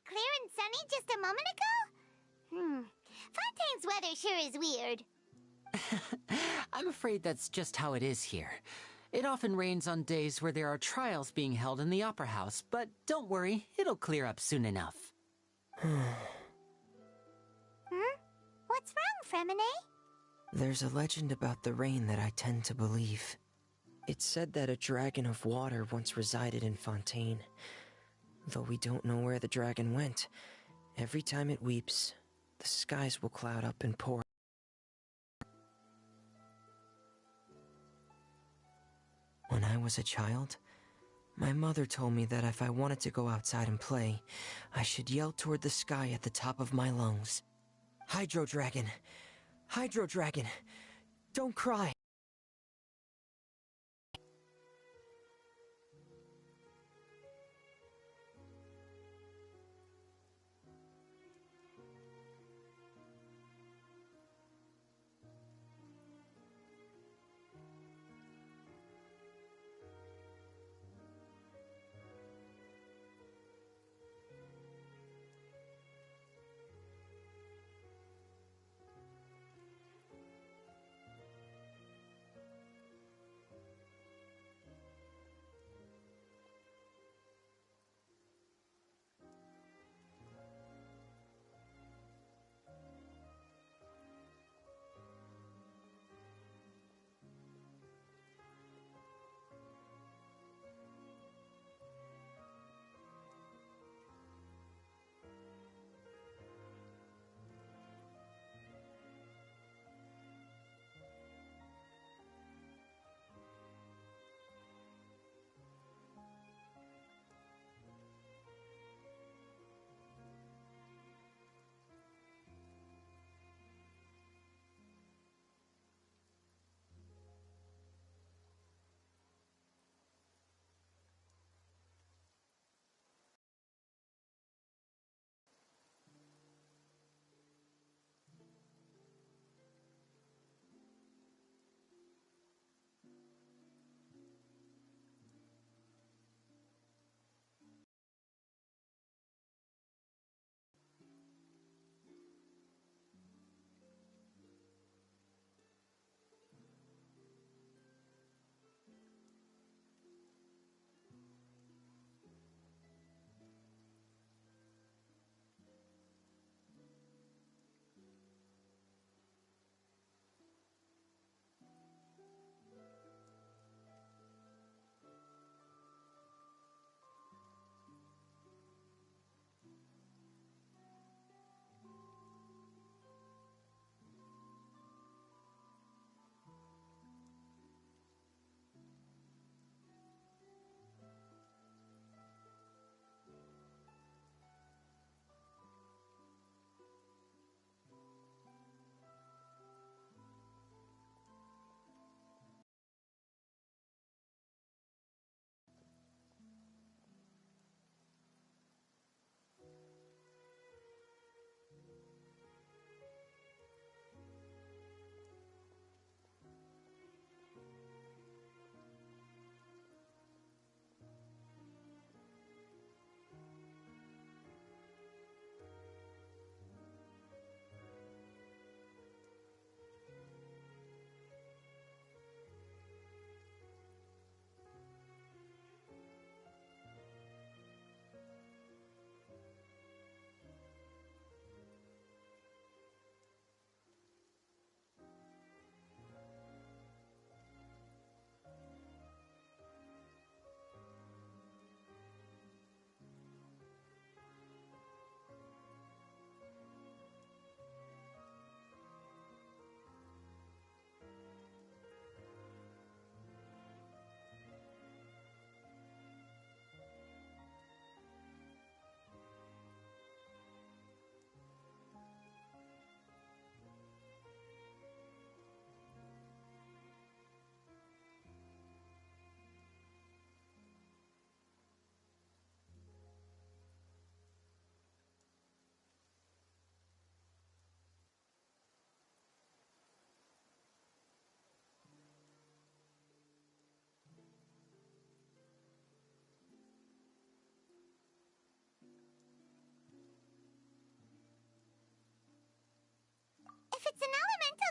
clear and sunny just a moment ago? Fontaine's weather sure is weird. I'm afraid that's just how it is here. It often rains on days where there are trials being held in the Opera House, but don't worry, it'll clear up soon enough. What's wrong, Fremine? There's a legend about the rain that I tend to believe. It's said that a dragon of water once resided in Fontaine. Though we don't know where the dragon went, every time it weeps, the skies will cloud up and pour. When I was a child, my mother told me that if I wanted to go outside and play, I should yell toward the sky at the top of my lungs. Hydro Dragon! Hydro Dragon! Don't cry!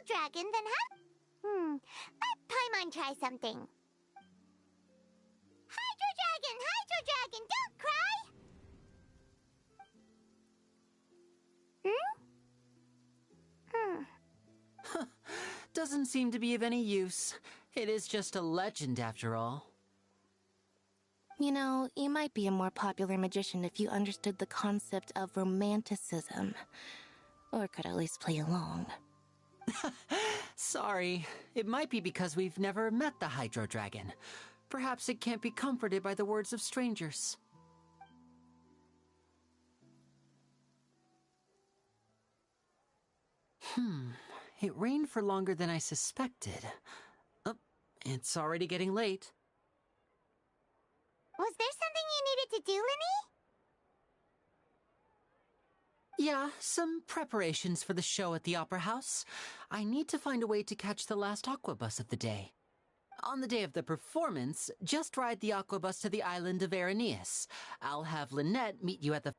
Dragon, then let Paimon try something. Hydro Dragon, don't cry! Doesn't seem to be of any use. It is just a legend after all. You know, you might be a more popular magician if you understood the concept of romanticism. Or could at least play along. Sorry. It might be because we've never met the Hydro Dragon. Perhaps it can't be comforted by the words of strangers. It rained for longer than I suspected. Oh, it's already getting late. Was there something you needed to do, Linny? Yeah, some preparations for the show at the Opera House. I need to find a way to catch the last aqua bus of the day. On the day of the performance, just ride the aqua bus to the island of Araneus. I'll have Lynette meet you at the...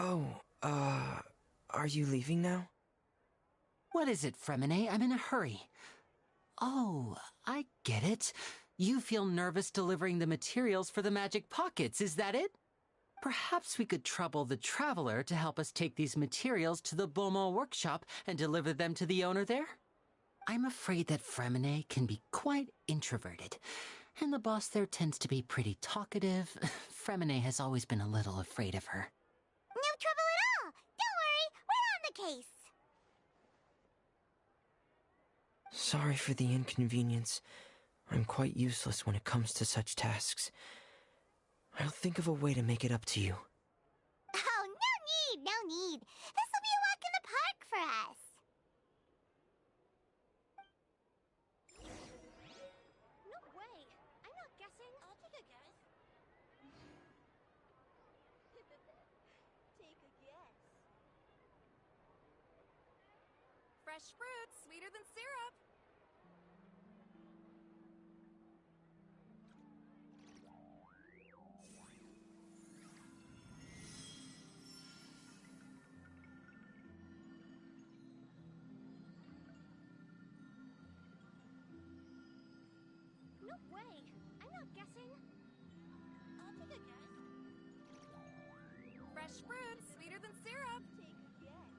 Oh, are you leaving now? What is it, Fremine? I'm in a hurry. Oh, I get it. You feel nervous delivering the materials for the magic pockets, is that it? Perhaps we could trouble the Traveler to help us take these materials to the Beaumont workshop and deliver them to the owner there? I'm afraid that Fremine can be quite introverted, and the boss there tends to be pretty talkative. Fremine has always been a little afraid of her. No trouble at all! Don't worry, we're on the case! Sorry for the inconvenience. I'm quite useless when it comes to such tasks. I'll think of a way to make it up to you. Oh, no need! This'll be a walk in the park for us! No way! I'm not guessing. I'll take a guess. Take a guess. Fresh fruit, sweeter than syrup. No way! I'm not guessing. I'll take a guess. Fresh fruit, sweeter than syrup. Take a guess.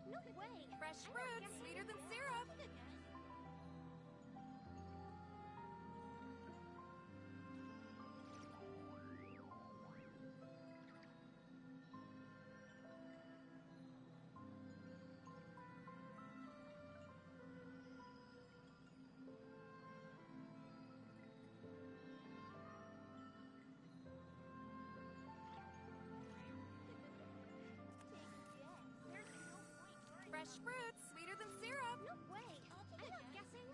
No way! Fresh fruit, sweeter than syrup. Take a guess. Fresh fruit, sweeter than syrup. No way! I'm not guessing.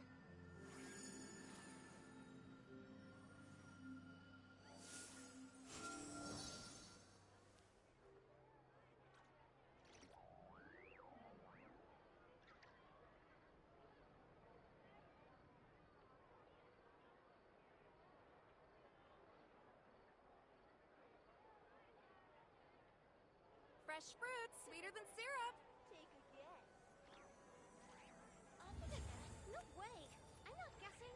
Fresh fruit, sweeter than syrup. Take a guess. I'll take a guess. No way! I'm not guessing.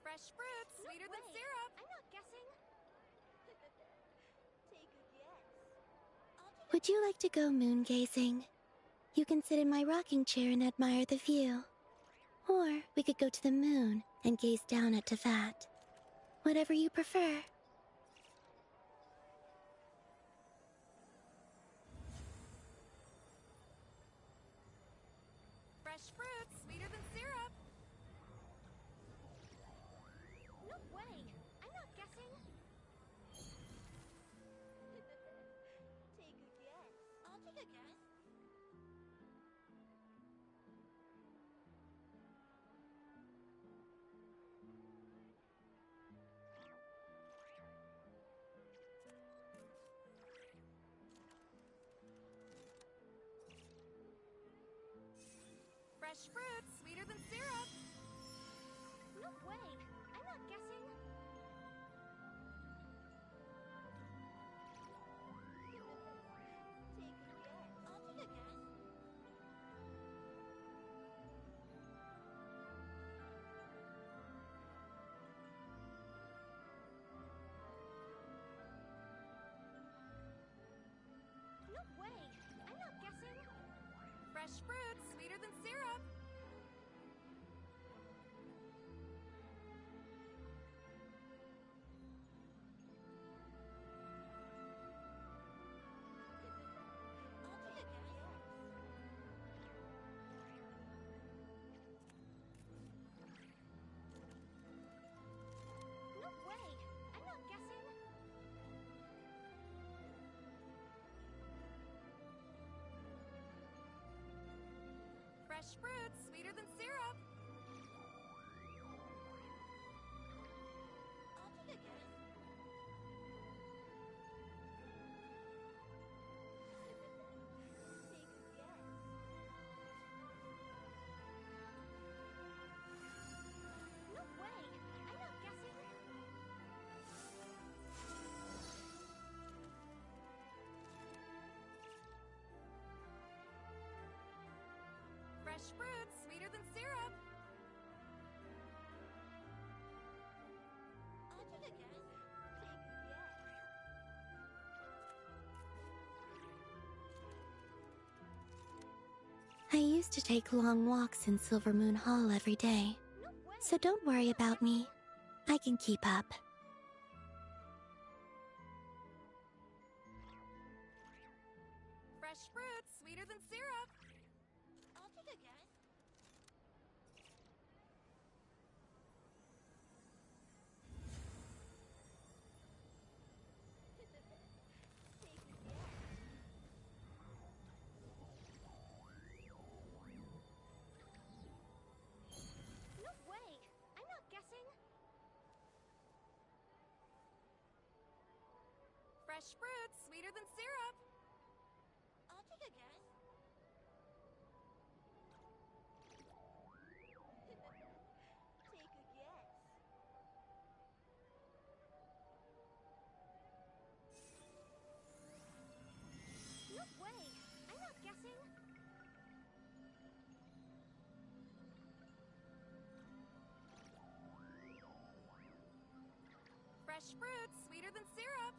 Fresh fruit, sweeter No than way. syrup. I'm not guessing. Take a guess. Would you like to go moon gazing? You can sit in my rocking chair and admire the view. Or we could go to the moon and gaze down at Tefat. Whatever you prefer. Fresh fruit, sweeter than syrup. No way! I'm not guessing. Take a guess. I'll take a guess. Fresh fruit, sweeter than syrup. No way! I'm not guessing. Take a guess. I'll take a guess. No way! I'm not guessing. Fresh fruit, sweeter than syrup. Fresh fruits, sweeter than syrup. I'll take a guess. Take a guess. No way! I'm not guessing. Fresh fruits, sweeter than syrup. I'll take a guess. Take a guess. I used to take long walks in Silver Moon Hall every day, No way! so don't worry about me. I can keep up. Fresh fruits, sweeter than syrup. I'll take a guess. Take a guess. No way! I'm not guessing. Fresh fruits, sweeter than syrup. I'll take a guess. Take a guess. No way! I'm not guessing. Fresh fruits, sweeter than syrup.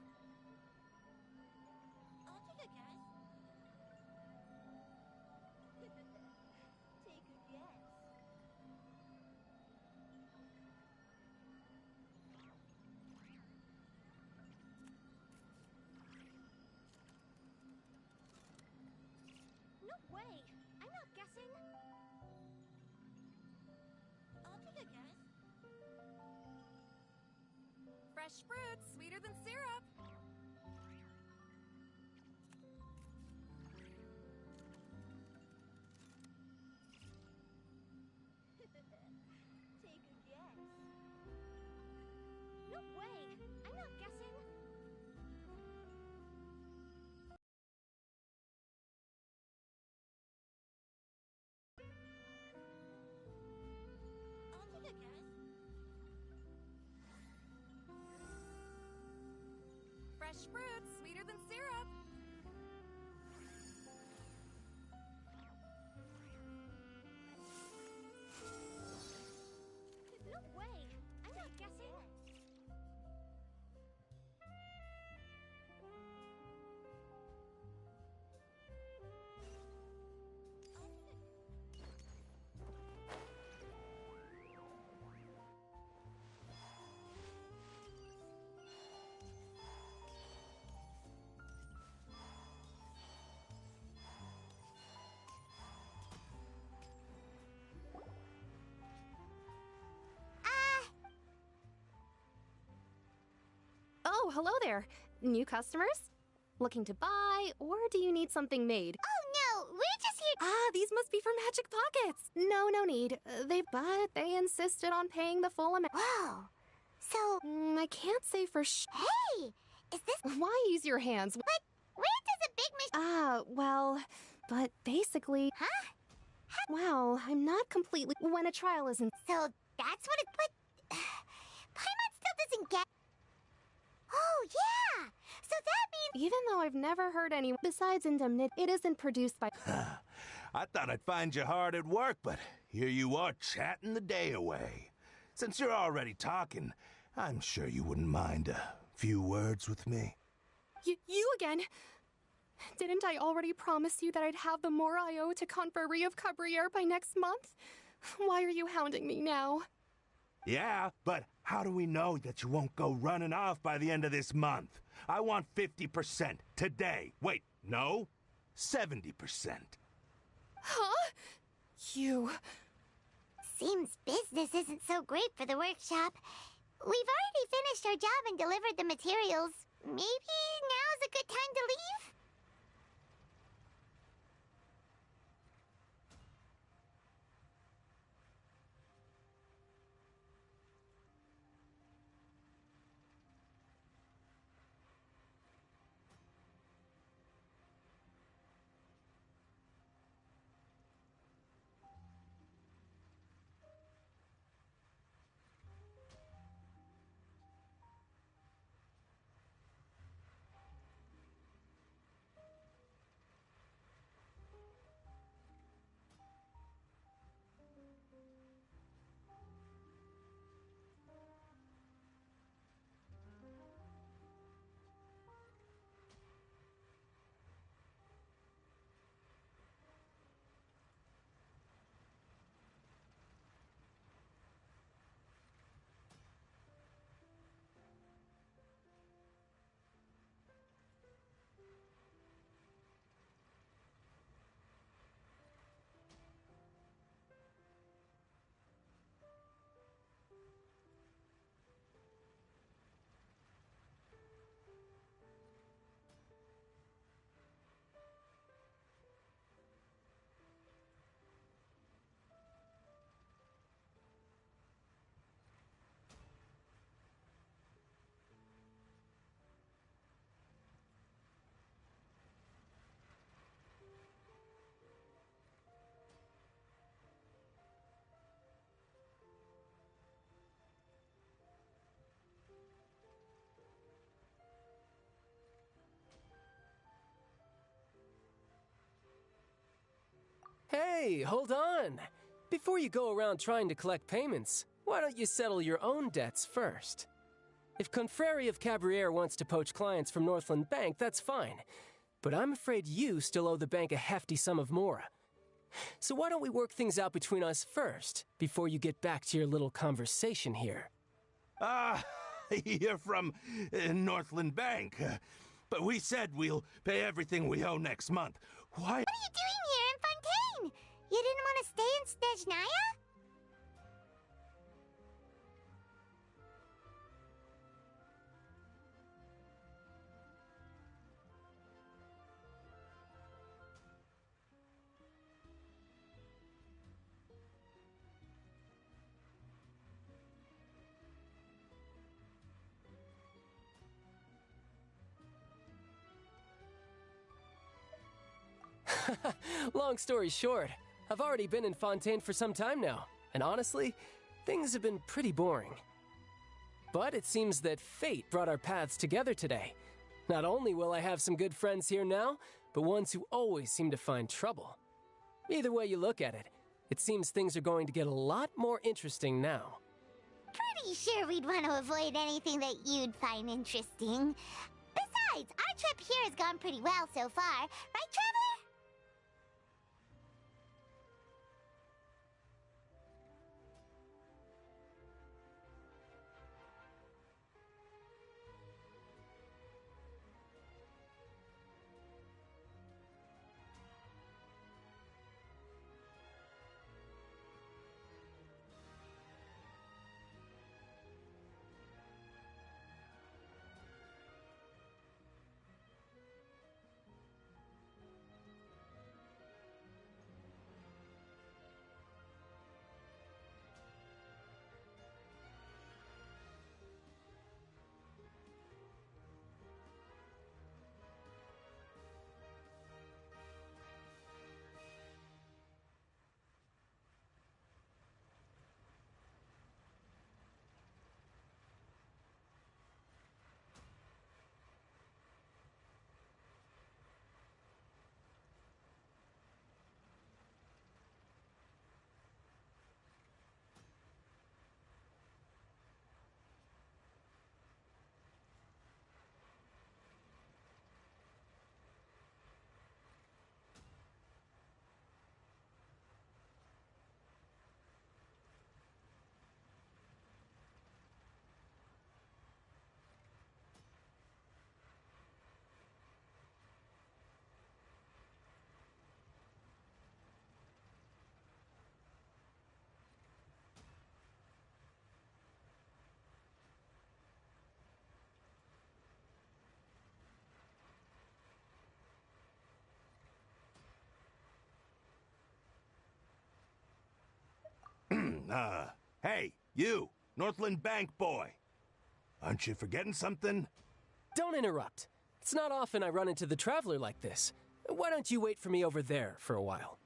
I'll take a guess. Take a guess. No way! I'm not guessing. I'll take a guess. Fresh fruits, sweeter than syrup. Take a guess. No way! I'm not guessing. I'll take a guess. Fresh fruits, sweeter than syrup. No way! I'm not guessing. Oh, hello there. New customers? Looking to buy, or do you need something made? Oh no! We're just here. Ah, these must be for Magic Pockets. No need. They insisted on paying the full amount. Whoa! So, I can't say for hey! Is this. Why use your hands? Where does a big machine. Well, but basically. Huh? Well, I'm not completely. When a trial isn't. So, that's what it. But. Paimon still doesn't get. Oh, yeah! So that means. Even though I've never heard any. Besides indemnity, it isn't produced by. I thought I'd find you hard at work, but here you are chatting the day away. Since you're already talking, I'm sure you wouldn't mind a few words with me. You again? Didn't I already promise you that I'd have the more I owe to Confrérie of Cabriere by next month? Why are you hounding me now? Yeah, but how do we know that you won't go running off by the end of this month? I want 50% today. Wait, no? 70%. Huh? You... Seems business isn't so great for the workshop. We've already finished our job and delivered the materials. Maybe now's a good time to leave? Hey, hold on. Before you go around trying to collect payments, why don't you settle your own debts first? If Confrérie of Cabriere wants to poach clients from Northland Bank, that's fine. But I'm afraid you still owe the bank a hefty sum of mora. So why don't we work things out between us first, before you get back to your little conversation here? You're from Northland Bank. But we said we'll pay everything we owe next month. Why? What are you doing here in Fontaine? You didn't want to stay in Snezhnaya? Long story short, I've already been in Fontaine for some time now, and honestly, things have been pretty boring. But it seems that fate brought our paths together today. Not only will I have some good friends here now, but ones who always seem to find trouble. Either way you look at it, it seems things are going to get a lot more interesting now. Pretty sure we'd want to avoid anything that you'd find interesting. Besides, our trip here has gone pretty well so far, right, Traveler? Hey, you, Northland Bank boy. Aren't you forgetting something? Don't interrupt. It's not often I run into the Traveler like this. Why don't you wait for me over there for a while?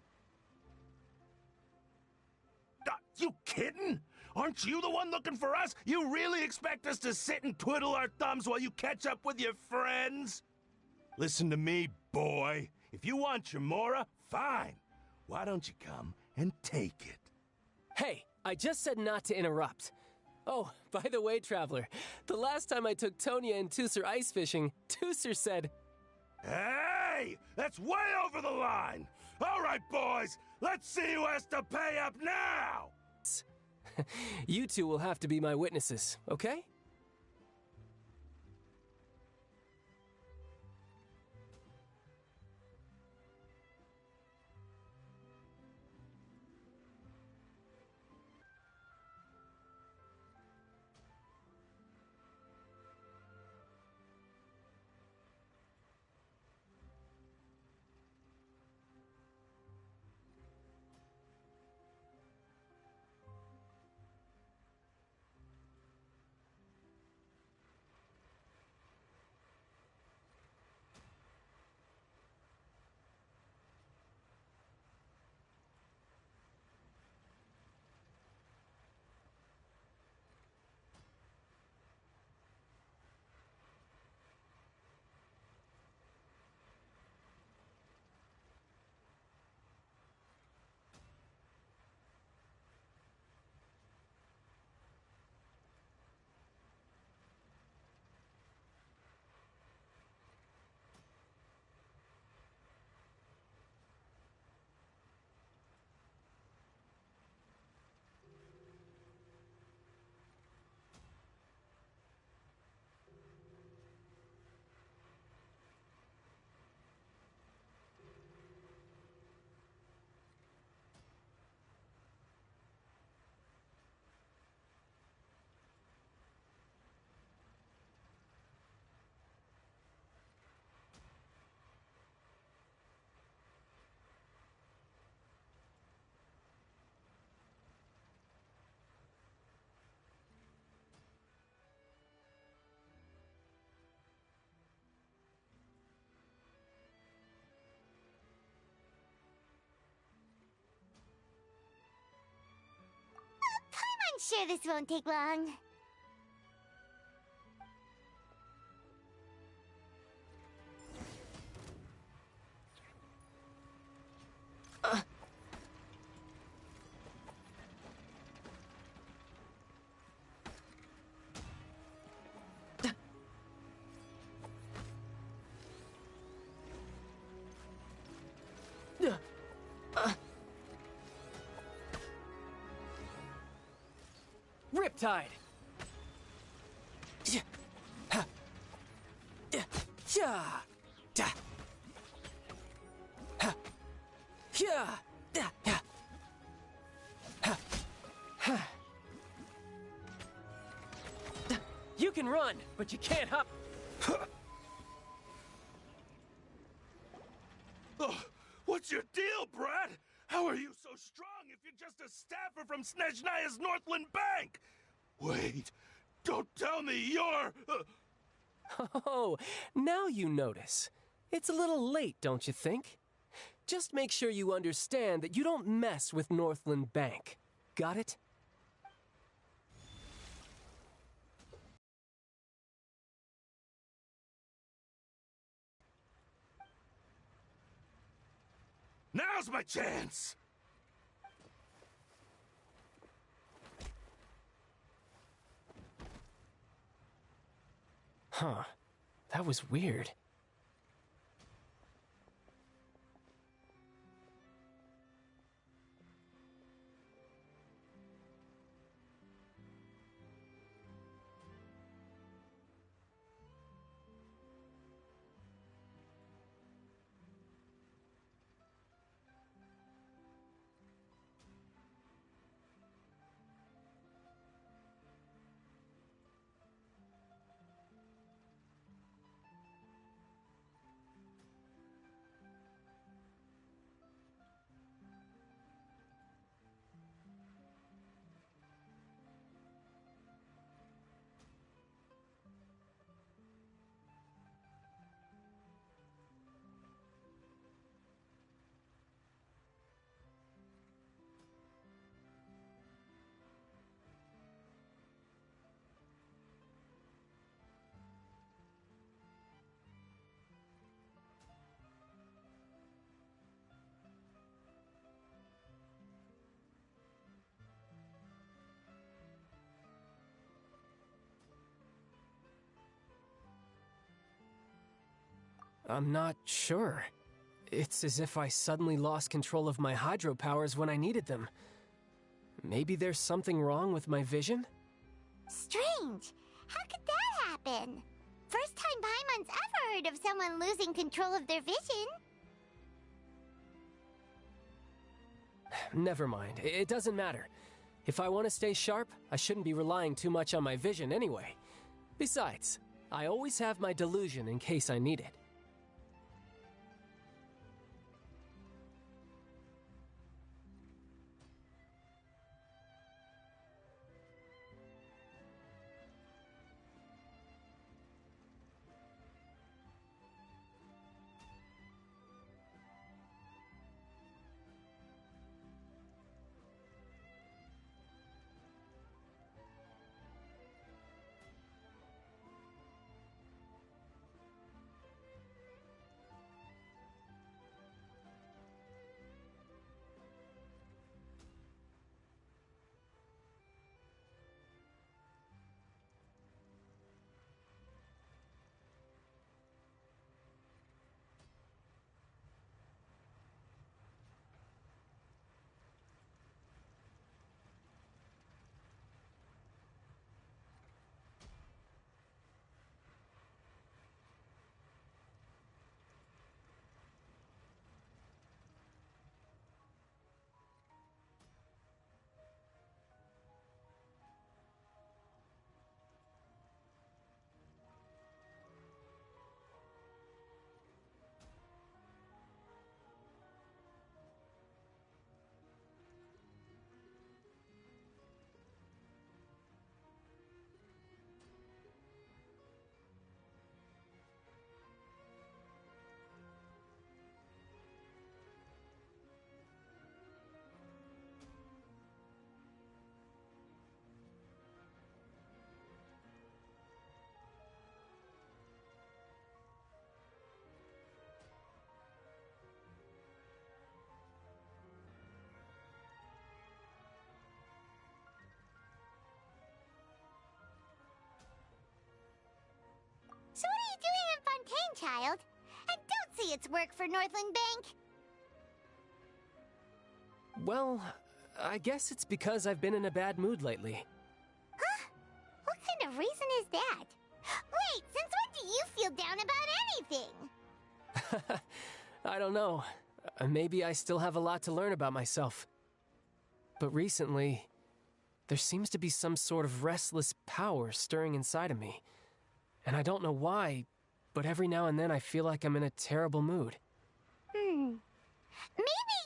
You kidding? Aren't you the one looking for us? You really expect us to sit and twiddle our thumbs while you catch up with your friends? Listen to me, boy. If you want your mora, fine. Why don't you come and take it? Hey, I just said not to interrupt. Oh, by the way, Traveler, the last time I took Tonya and Tusser ice fishing, Tusser said, "Hey! That's way over the line! All right, boys, let's see who has to pay up now!" You two will have to be my witnesses, okay? Sure this won't take long. Riptide! You can run, but you can't hop. Oh, what's your deal, Brad? How are you so strong if you're just a staffer from Snezhnaya's Northland Bank? Wait, don't tell me you're... Oh, now you notice. It's a little late, don't you think? Just make sure you understand that you don't mess with Northland Bank. Got it? Now's my chance! Huh. That was weird. I'm not sure. It's as if I suddenly lost control of my hydro powers when I needed them. Maybe there's something wrong with my vision? Strange. How could that happen? First time Paimon's ever heard of someone losing control of their vision. Never mind. It doesn't matter. If I want to stay sharp, I shouldn't be relying too much on my vision anyway. Besides, I always have my delusion in case I need it. it's work for Northland Bank? Well, I guess it's because I've been in a bad mood lately. Huh? What kind of reason is that? Wait, since when do you feel down about anything? I don't know. Maybe I still have a lot to learn about myself. But recently, there seems to be some sort of restless power stirring inside of me. And I don't know why, but every now and then I feel like I'm in a terrible mood. Maybe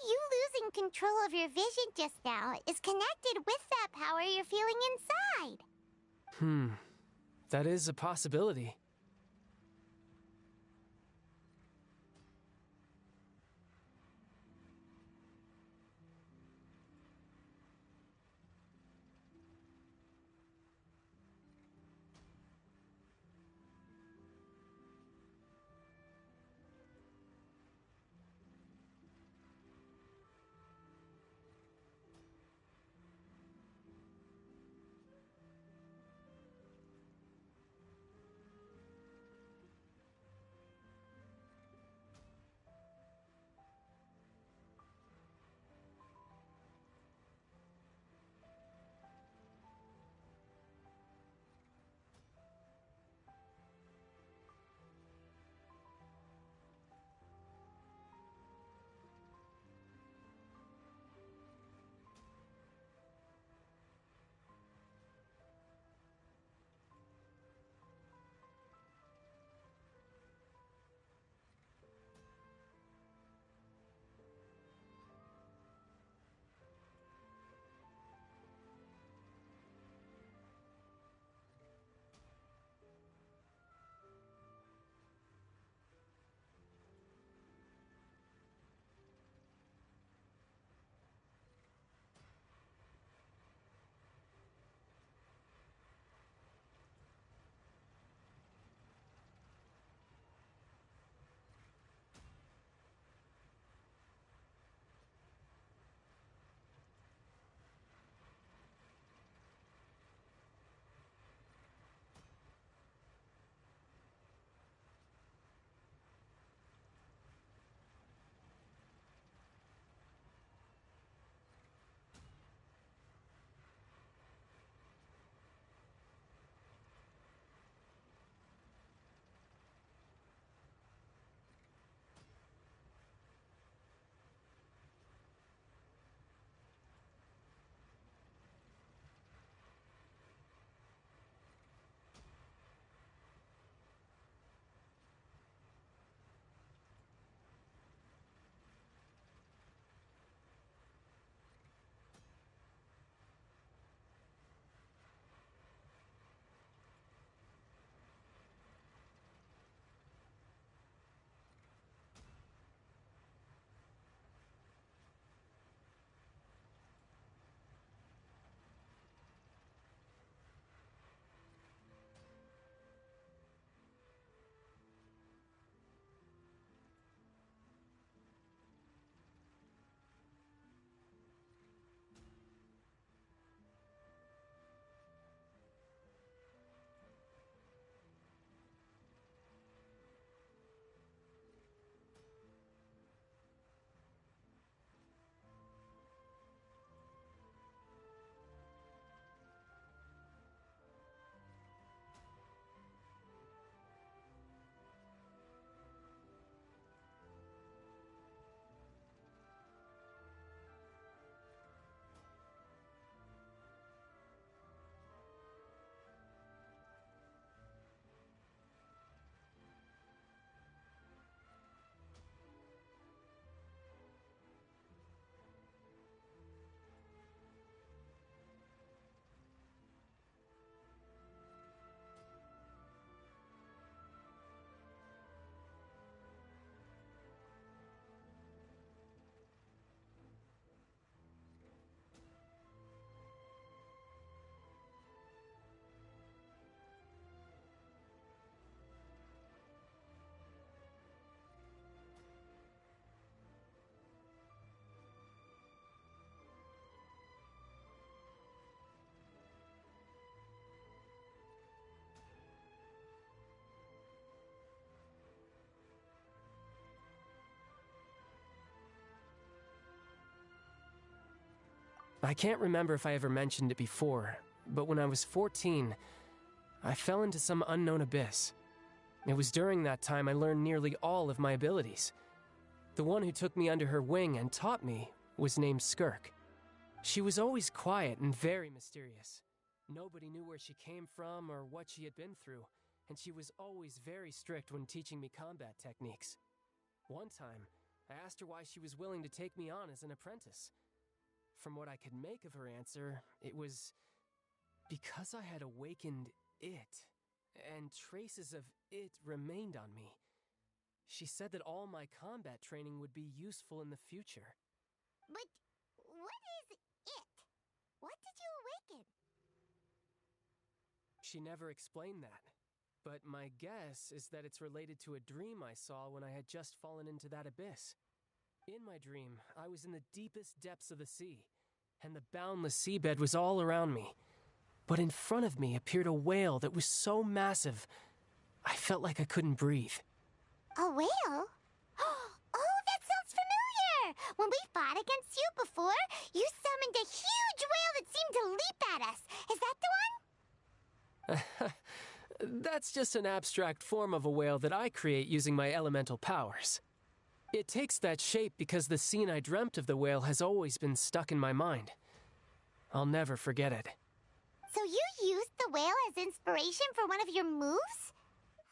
you losing control of your vision just now is connected with that power you're feeling inside. That is a possibility. I can't remember if I ever mentioned it before, but when I was 14, I fell into some unknown abyss. It was during that time I learned nearly all of my abilities. The one who took me under her wing and taught me was named Skirk. She was always quiet and very mysterious. Nobody knew where she came from or what she had been through, and she was always very strict when teaching me combat techniques. One time, I asked her why she was willing to take me on as an apprentice. From what I could make of her answer, it was because I had awakened it, and traces of it remained on me. She said that all my combat training would be useful in the future. But what is it? What did you awaken? She never explained that, but my guess is that it's related to a dream I saw when I had just fallen into that abyss. In my dream, I was in the deepest depths of the sea, and the boundless seabed was all around me. But in front of me appeared a whale that was so massive, I felt like I couldn't breathe. A whale? Oh, that sounds familiar! When we fought against you before, you summoned a huge whale that seemed to leap at us. Is that the one? That's just an abstract form of a whale that I create using my elemental powers. It takes that shape because the scene I dreamt of the whale has always been stuck in my mind. I'll never forget it. So you used the whale as inspiration for one of your moves?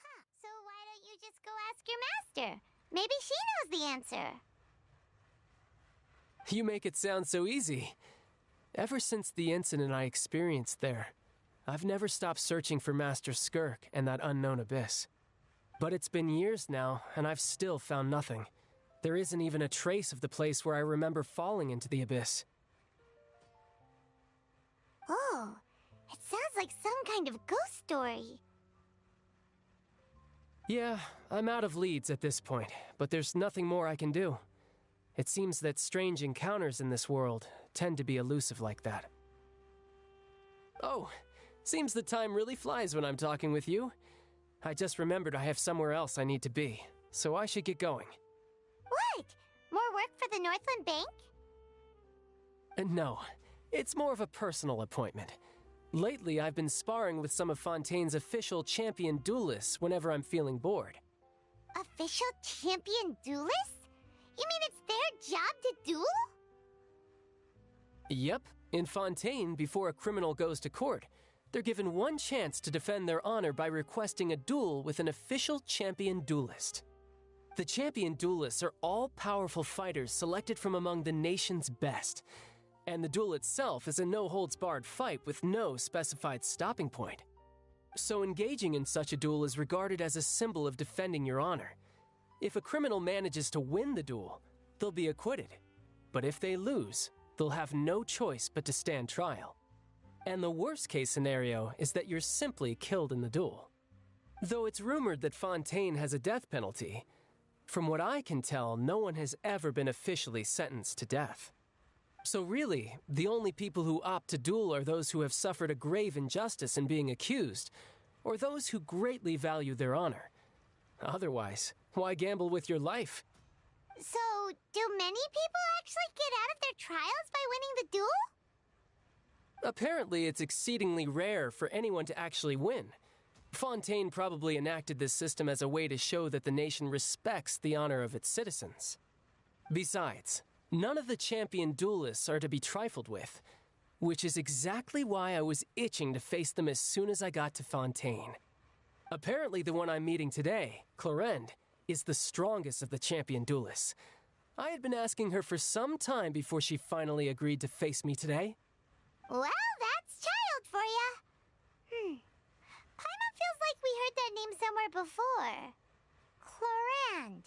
Huh, so why don't you just go ask your master? Maybe she knows the answer. You make it sound so easy. Ever since the incident I experienced there, I've never stopped searching for Master Skirk and that unknown abyss. But it's been years now, and I've still found nothing. There isn't even a trace of the place where I remember falling into the abyss. Oh, it sounds like some kind of ghost story. Yeah, I'm out of leads at this point, but there's nothing more I can do. It seems that strange encounters in this world tend to be elusive like that. Oh, seems the time really flies when I'm talking with you. I just remembered I have somewhere else I need to be, so I should get going. What? More work for the Northland Bank? No, it's more of a personal appointment. Lately, I've been sparring with some of Fontaine's official champion duelists whenever I'm feeling bored. Official champion duelists? You mean it's their job to duel? Yep. In Fontaine, before a criminal goes to court, they're given one chance to defend their honor by requesting a duel with an official champion duelist. The champion duelists are all-powerful fighters selected from among the nation's best, and the duel itself is a no-holds-barred fight with no specified stopping point. So engaging in such a duel is regarded as a symbol of defending your honor. If a criminal manages to win the duel, they'll be acquitted. But if they lose, they'll have no choice but to stand trial. And the worst-case scenario is that you're simply killed in the duel. Though it's rumored that Fontaine has a death penalty, from what I can tell, no one has ever been officially sentenced to death. So really, the only people who opt to duel are those who have suffered a grave injustice in being accused, or those who greatly value their honor. Otherwise, why gamble with your life? So, do many people actually get out of their trials by winning the duel? Apparently, it's exceedingly rare for anyone to actually win. Fontaine probably enacted this system as a way to show that the nation respects the honor of its citizens. Besides, none of the champion duelists are to be trifled with, which is exactly why I was itching to face them as soon as I got to Fontaine. Apparently, the one I'm meeting today, Clorinde, is the strongest of the champion duelists. I had been asking her for some time before she finally agreed to face me today. Well, that's child for ya. Paimon feels like we heard that name somewhere before. Clorinde.